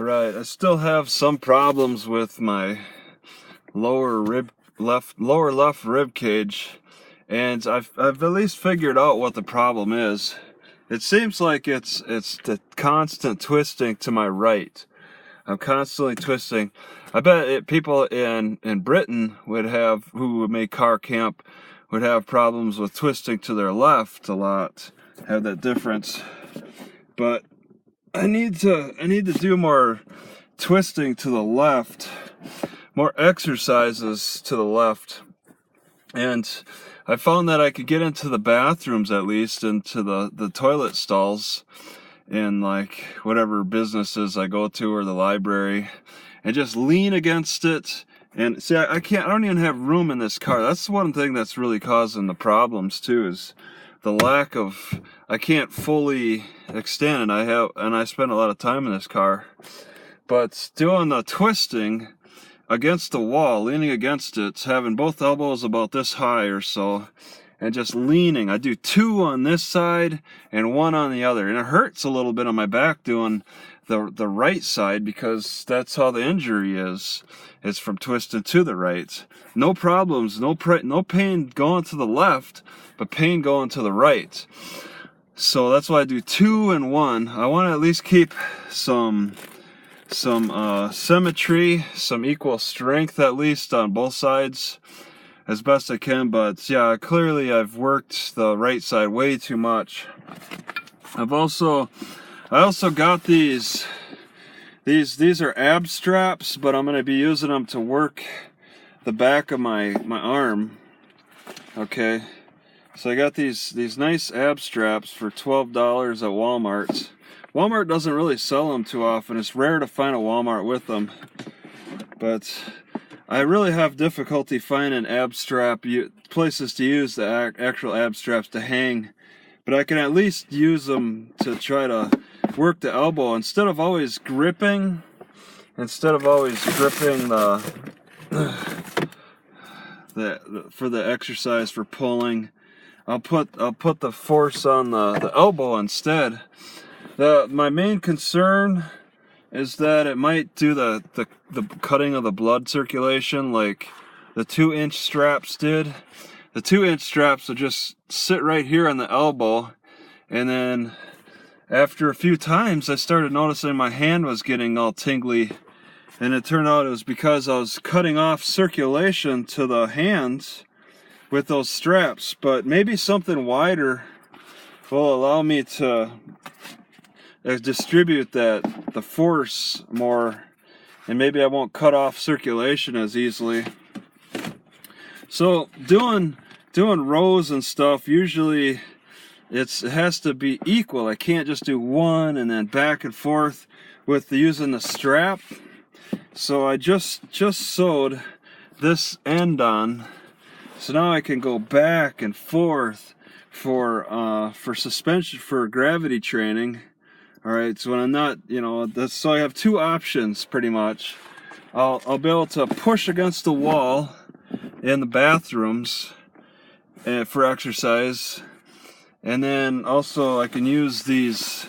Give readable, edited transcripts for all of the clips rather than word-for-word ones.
Right, I still have some problems with my lower left rib cage, and I've at least figured out what the problem is. It seems like it's the constant twisting to my right. I'm constantly twisting. I bet people in Britain who would make car camp would have problems with twisting to their left a lot. Have that difference, but I need to do more twisting to the left, more exercises to the left. And I found that I could get into the bathrooms, at least into the toilet stalls in like whatever businesses I go to or the library, and just lean against it. And see, I don't even have room in this car. That's one thing that's really causing the problems too, is the lack of, I can't fully extend, and I spend a lot of time in this car. But doing the twisting against the wall, leaning against it, having both elbows about this high or so, and just leaning. I do 2 on this side and 1 on the other. And it hurts a little bit on my back doing the right side, because that's how the injury is. It's from twisting to the right. No problems, no pain going to the left, but pain going to the right. So that's why I do 2 and 1. I want to at least keep some symmetry, some equal strength at least on both sides as best I can. But yeah, clearly I've worked the right side way too much. I also got these are ab straps, but I'm going to be using them to work the back of my arm. Okay, so I got these nice ab straps for $12 at Walmart. Walmart doesn't really sell them too often. It's rare to find a Walmart with them, but I really have difficulty finding ab strap places to use the actual ab straps to hang. But I can at least use them to try to work the elbow instead of always gripping the for the exercise for pulling. I'll put the force on the elbow instead. My main concern is that it might do the cutting of the blood circulation like the 2-inch straps did. The 2-inch straps will just sit right here on the elbow, and then after a few times I started noticing my hand was getting all tingly, and it turned out it was because I was cutting off circulation to the hands with those straps. But maybe something wider will allow me to distribute the force more, and maybe I won't cut off circulation as easily. So doing rows and stuff, usually it has to be equal. I can't just do 1 and then back and forth with using the strap. So I just sewed this end on, so now I can go back and forth for suspension, for gravity training. All right, so when I'm not, so I have 2 options pretty much. I'll be able to push against the wall in the bathrooms for exercise, and then also I can use these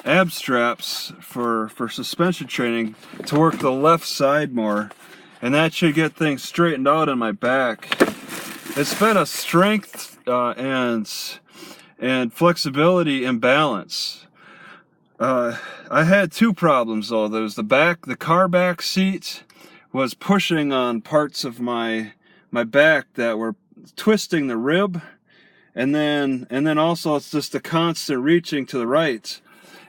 ab straps for suspension training to work the left side more, and that should get things straightened out in my back. It's been a strength and flexibility imbalance. I had 2 problems though. There was the car back seat was pushing on parts of my back that were twisting the rib, and then also it's just the constant reaching to the right.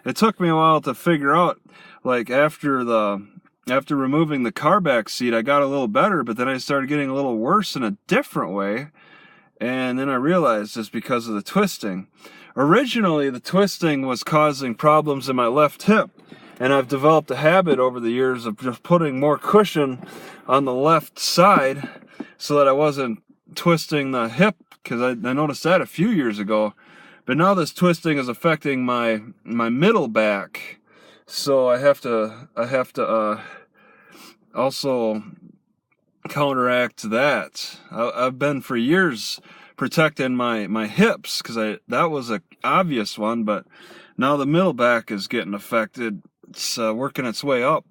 It took me a while to figure out, like after removing the car back seat, I got a little better, but then I started getting a little worse in a different way, and then I realized it's because of the twisting. Originally, the twisting was causing problems in my left hip, and I've developed a habit over the years of just putting more cushion on the left side so that I wasn't twisting the hip, because I noticed that a few years ago. But now this twisting is affecting my middle back, so I have to also counteract that. I've been for years protecting my hips, because that was an obvious one, but now the middle back is getting affected it's working its way up.